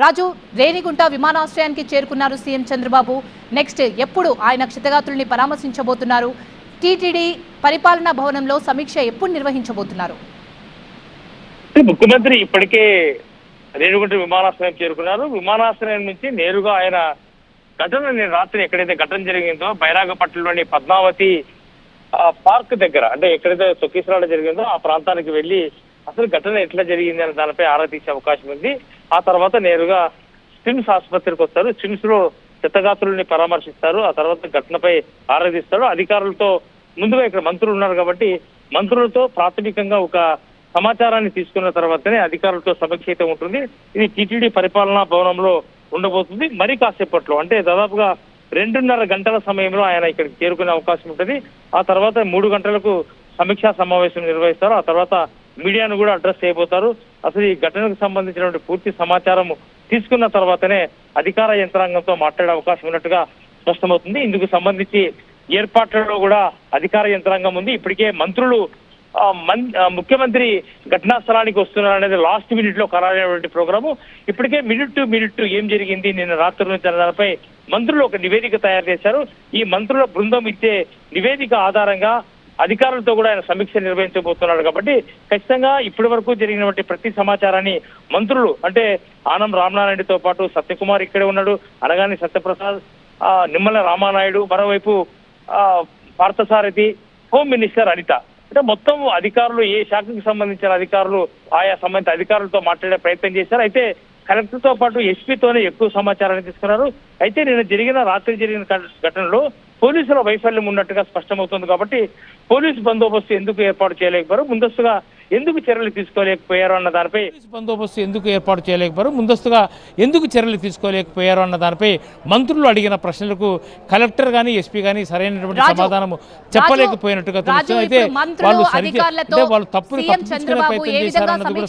రాజు రేణిగుంట విమానాశ్రయానికి చేరుకున్నారు CM Chandrababu. Next ఎప్పుడు ఆయన క్షతగాత్రుల్ని పరామర్శించబోతున్నారు? టీటీడీ పరిపాలనా భవనంలో సమీక్ష ఎప్పుడు నిర్వహించబోతున్నారు? ముఖ్యమంత్రి ఇప్పటికే రేణిగుంట విమానాశ్రయం చేరుకున్నారు. విమానాశ్రయం నుంచి నేరుగా ఆయన నేను రాత్రి ఎక్కడైతే ఘటన జరిగిందో బైరాగపట్నంలోని పద్మావతి పార్క్ దగ్గర, అంటే ఎక్కడైతే తొక్కిసలాట జరిగిందో ఆ ప్రాంతానికి వెళ్లి అసలు ఘటన ఎట్లా జరిగింది అనే దానిపై ఆరా తీసే అవకాశం ఉంది. ఆ తర్వాత నేరుగా స్విమ్స్ ఆసుపత్రికి వస్తారు. స్విమ్స్ లో క్షతగాత్రుల్ని పరామర్శిస్తారు. ఆ తర్వాత ఘటనపై ఆరా తీస్తారు. అధికారులతో ముందుగా ఇక్కడ మంత్రులు ఉన్నారు కాబట్టి మంత్రులతో ప్రాథమికంగా ఒక సమాచారాన్ని తీసుకున్న తర్వాతనే అధికారులతో సమీక్ష అయితే ఉంటుంది. ఇది టీటీడీ పరిపాలనా భవనంలో ఉండబోతుంది. మరి కాసేపట్లో, అంటే దాదాపుగా 2.5 గంటల సమయంలో ఆయన ఇక్కడికి చేరుకునే అవకాశం ఉంటుంది. ఆ తర్వాత 3 గంటలకు సమీక్షా సమావేశం నిర్వహిస్తారు. ఆ తర్వాత మీడియాను కూడా అడ్రస్ చేయబోతారు. అసలు ఈ ఘటనకు సంబంధించినటువంటి పూర్తి సమాచారం తీసుకున్న తర్వాతనే అధికార యంత్రాంగంతో మాట్లాడే అవకాశం ఉన్నట్టుగా స్పష్టమవుతుంది. ఇందుకు సంబంధించి ఏర్పాట్లలో కూడా అధికార యంత్రాంగం ఉంది. ఇప్పటికే మంత్రులు ముఖ్యమంత్రి ఘటనా స్థలానికి వస్తున్నారు అనేది లాస్ట్ మినిట్ లో ఖరారైనటువంటి ప్రోగ్రాము. ఇప్పటికే మినిట్ టు మినిట్ ఏం జరిగింది నిన్న రాత్రి నుంచి దానిపై మంత్రులు ఒక నివేదిక తయారు చేశారు. ఈ మంత్రుల బృందం ఇచ్చే నివేదిక ఆధారంగా అధికారులతో కూడా ఆయన సమీక్ష నిర్వహించబోతున్నాడు. కాబట్టి ఖచ్చితంగా ఇప్పటి వరకు జరిగినటువంటి ప్రతి సమాచారాన్ని మంత్రులు, అంటే ఆనం రామనారాయణతో పాటు సత్యకుమార్ ఇక్కడే ఉన్నాడు, అనగాని సత్యప్రసాద్, నిమ్మల రామానాయుడు, మరోవైపు పార్థసారథి, హోమ్ మినిస్టర్ అనిత, అంటే మొత్తం అధికారులు, ఏ శాఖకు సంబంధించిన అధికారులు ఆయా సంబంధిత అధికారులతో మాట్లాడే ప్రయత్నం చేశారు. అయితే కలెక్టర్ తో పాటు ఎస్పీతోనే ఎక్కువ సమాచారాన్ని తీసుకున్నారు. అయితే రాత్రి జరిగిన ఘటనలో పోలీసుల వైఫల్యం ఉన్నట్టుగా స్పష్టమవుతుంది. కాబట్టి పోలీసు బందోబస్తు ఎందుకు ఏర్పాటు చేయలేకపోయారు, ముందస్తుగా ఎందుకు చర్యలు తీసుకోలేకపోయారు అన్న దానిపై మంత్రులు అడిగిన ప్రశ్నలకు కలెక్టర్ గానీ ఎస్పీ గానీ సరైనటువంటి సమాధానం చెప్పలేకపోయినట్టుగా తెలుస్తుంది. అయితే వాళ్ళు తప్పులు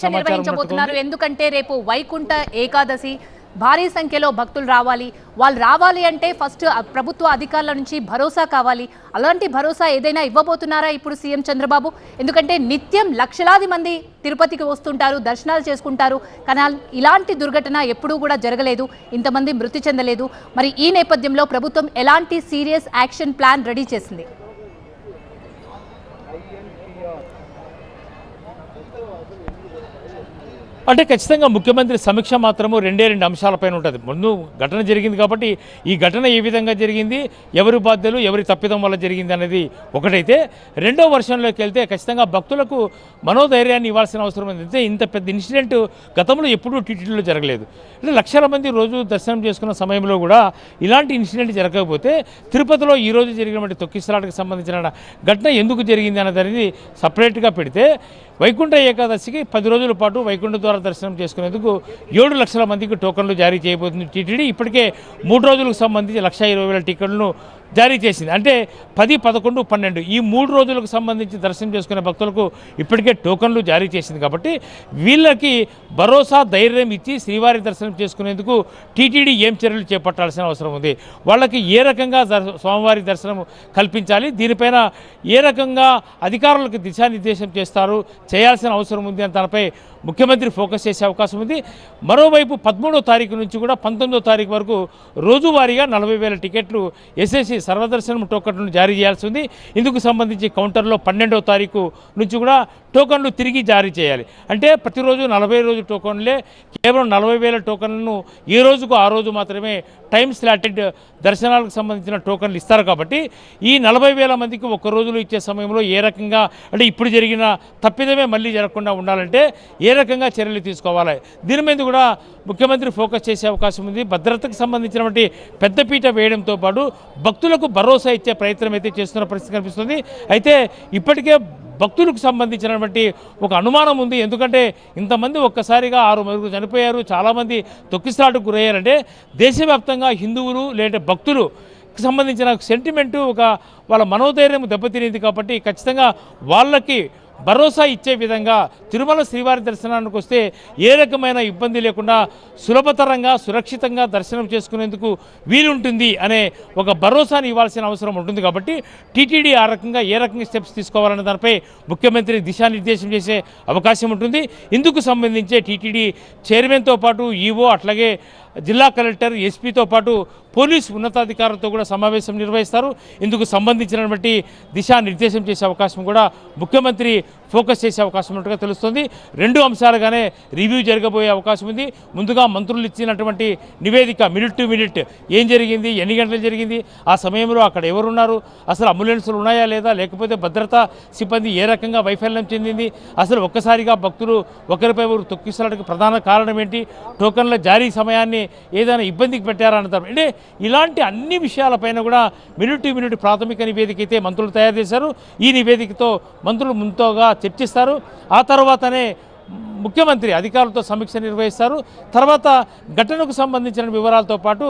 సమాచారం, ఎందుకంటే రేపు వైకుంఠ ఏకాదశి, భారీ సంఖ్యలో భక్తులు రావాలి. వాళ్ళు రావాలి అంటే ఫస్ట్ ప్రభుత్వ అధికారుల నుంచి భరోసా కావాలి. అలాంటి భరోసా ఏదైనా ఇవ్వబోతున్నారా ఇప్పుడు సీఎం చంద్రబాబు? ఎందుకంటే నిత్యం లక్షలాది మంది తిరుపతికి వస్తుంటారు, దర్శనాలు చేసుకుంటారు. కానీ ఇలాంటి దుర్ఘటన ఎప్పుడూ కూడా జరగలేదు, ఇంతమంది మృతి చెందలేదు. మరి ఈ నేపథ్యంలో ప్రభుత్వం ఎలాంటి సీరియస్ యాక్షన్ ప్లాన్ రెడీ చేసింది? అంటే ఖచ్చితంగా ముఖ్యమంత్రి సమీక్ష మాత్రము 2 అంశాలపైన ఉంటుంది. ముందు ఘటన జరిగింది కాబట్టి ఈ ఘటన ఏ విధంగా జరిగింది, ఎవరి బాధ్యులు, ఎవరి తప్పిదం వల్ల జరిగింది అనేది ఒకటైతే, రెండో వర్షంలోకి వెళ్తే ఖచ్చితంగా భక్తులకు మనోధైర్యాన్ని ఇవ్వాల్సిన అవసరం ఉంది. అయితే ఇంత పెద్ద ఇన్సిడెంట్ గతంలో ఎప్పుడూ టీటీడీలో జరగలేదు. అంటే లక్షల మంది రోజు దర్శనం చేసుకున్న సమయంలో కూడా ఇలాంటి ఇన్సిడెంట్ జరగకపోతే తిరుపతిలో ఈరోజు జరిగినటువంటి తొక్కిసలాటకు సంబంధించిన ఘటన ఎందుకు జరిగింది అన్నది సపరేట్గా పెడితే, వైకుంఠ ఏకాదశికి 10 రోజుల పాటు వైకుంఠ ద్వారా దర్శనం చేసుకునేందుకు 7 లక్షల మందికి టోకన్లు జారీ చేయబోతుంది టీటీడీ. ఇప్పటికే 3 రోజులకు సంబంధించి 1,20,000 టికెట్లను జారీ చేసింది. అంటే 10, 11, 12 ఈ 3 రోజులకు సంబంధించి దర్శనం చేసుకునే భక్తులకు ఇప్పటికే టోకన్లు జారీ చేసింది. కాబట్టి వీళ్ళకి భరోసా, ధైర్యం ఇచ్చి శ్రీవారి దర్శనం చేసుకునేందుకు టీటీడీ ఏం చర్యలు చేపట్టాల్సిన అవసరం ఉంది, వాళ్ళకి ఏ రకంగా స్వామివారి దర్శనం కల్పించాలి, దీనిపైన ఏ రకంగా అధికారులకు దిశానిర్దేశం చేయాల్సిన అవసరం ఉంది అని దానిపై ముఖ్యమంత్రి ఫోకస్ చేసే అవకాశం ఉంది. మరోవైపు 13వ తారీఖు నుంచి కూడా 19వ తారీఖు వరకు రోజువారీగా 40,000 టికెట్లు ఎస్ఎస్సి సర్వదర్శనం టోకన్లను జారీ చేయాల్సి ఉంది. ఇందుకు సంబంధించి కౌంటర్లో 12వ తారీఖు నుంచి కూడా టోకన్లు తిరిగి జారీ చేయాలి. అంటే ప్రతిరోజు 40 రోజు టోకన్లే, కేవలం 40,000 టోకన్లను ఏ రోజుకు ఆ రోజు మాత్రమే టైం స్లాటెడ్ దర్శనాలకు సంబంధించిన టోకన్లు ఇస్తారు. కాబట్టి ఈ 40,000 మందికి ఒక్క రోజులో ఇచ్చే సమయంలో ఏ రకంగా, అంటే ఇప్పుడు జరిగిన తప్పిదమే మళ్ళీ జరగకుండా ఉండాలంటే ఏ రకంగా చర్యలు తీసుకోవాలి, దీని మీద కూడా ముఖ్యమంత్రి ఫోకస్ చేసే అవకాశం ఉంది. భద్రతకు సంబంధించినటువంటి పెద్దపీట వేయడంతో పాటు భక్తులకు భరోసా ఇచ్చే ప్రయత్నం అయితే చేస్తున్న పరిస్థితి కనిపిస్తుంది. అయితే ఇప్పటికే భక్తులకు సంబంధించినటువంటి ఒక అనుమానం ఉంది. ఎందుకంటే ఇంతమంది ఒక్కసారిగా 6 మంది చనిపోయారు, చాలామంది తొక్కిసలాటకు గురయ్యారంటే దేశవ్యాప్తంగా హిందువులు లేదా భక్తులు సంబంధించిన సెంటిమెంటు, ఒక వాళ్ళ మనోధైర్యం దెబ్బతినింది. కాబట్టి ఖచ్చితంగా వాళ్ళకి భరోసా ఇచ్చే విధంగా తిరుమల శ్రీవారి దర్శనానికి వస్తే ఏ రకమైన ఇబ్బంది లేకుండా సులభతరంగా సురక్షితంగా దర్శనం చేసుకునేందుకు వీలుంటుంది అనే ఒక భరోసాని ఇవ్వాల్సిన అవసరం ఉంటుంది. కాబట్టి టీటీడీ ఆ రకంగా ఏ రకంగా స్టెప్స్ తీసుకోవాలనే దానిపై ముఖ్యమంత్రి దిశానిర్దేశం చేసే అవకాశం ఉంటుంది. ఇందుకు సంబంధించే టీటీడీ చైర్మన్తో పాటు ఈవో అట్లాగే జిల్లా కలెక్టర్ ఎస్పీతో పాటు పోలీసు ఉన్నతాధికారులతో కూడా సమావేశం నిర్వహిస్తారు. ఇందుకు సంబంధించినటువంటి దిశానిర్దేశం చేసే అవకాశం కూడా ముఖ్యమంత్రి ఫోకస్ చేసే అవకాశం ఉన్నట్టుగా తెలుస్తుంది. రెండు అంశాలుగానే రివ్యూ జరగబోయే అవకాశం ఉంది. ముందుగా మంత్రులు ఇచ్చినటువంటి నివేదిక మినిట్ టు మినిట్ ఏం జరిగింది, ఎన్ని గంటలు జరిగింది, ఆ సమయంలో అక్కడ ఎవరున్నారు, అసలు అంబులెన్సులు ఉన్నాయా లేదా, లేకపోతే భద్రతా సిబ్బంది ఏ రకంగా వైఫల్యం చెందింది, అసలు ఒక్కసారిగా భక్తులు ఒకరిపై ఒకరు తొక్కిసలాటకు ప్రధాన కారణం ఏంటి, టోకన్ల జారీ సమయాన్ని ఏదైనా ఇబ్బందికి పెట్టారా అంటారు. అంటే ఇలాంటి అన్ని విషయాలపైన కూడా మినిట్ టు మినిట్ ప్రాథమిక నివేదిక అయితే మంత్రులు తయారు చేశారు. ఈ నివేదికతో మంత్రులు ముందుగా చర్చిస్తారు. ఆ తర్వాతనే ముఖ్యమంత్రి అధికారులతో సమీక్ష నిర్వహిస్తారు. తర్వాత ఘటనకు సంబంధించిన వివరాలతో పాటు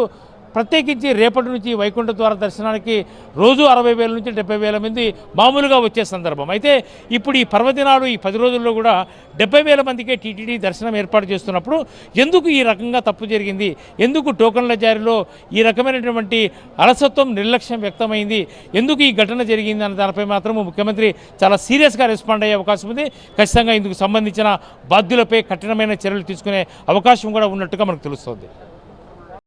ప్రత్యేకించి రేపటి నుంచి వైకుంఠ ద్వార దర్శనానికి రోజు 60,000 నుంచి 70,000 మంది మామూలుగా వచ్చే సందర్భం. అయితే ఇప్పుడు ఈ పర్వదినాలు ఈ 10 రోజుల్లో కూడా 70,000 మందికే టీటీడీ దర్శనం ఏర్పాటు చేస్తున్నప్పుడు ఎందుకు ఈ రకంగా తప్పు జరిగింది, ఎందుకు టోకన్ల జారీలో ఈ రకమైనటువంటి అలసత్వం నిర్లక్ష్యం వ్యక్తమైంది, ఎందుకు ఈ ఘటన జరిగింది అనే దానిపై మాత్రం ముఖ్యమంత్రి చాలా సీరియస్గా రెస్పాండ్ అయ్యే అవకాశం ఉంది. ఖచ్చితంగా ఇందుకు సంబంధించిన బాధ్యులపై కఠినమైన చర్యలు తీసుకునే అవకాశం కూడా ఉన్నట్టుగా మనకు తెలుస్తోంది.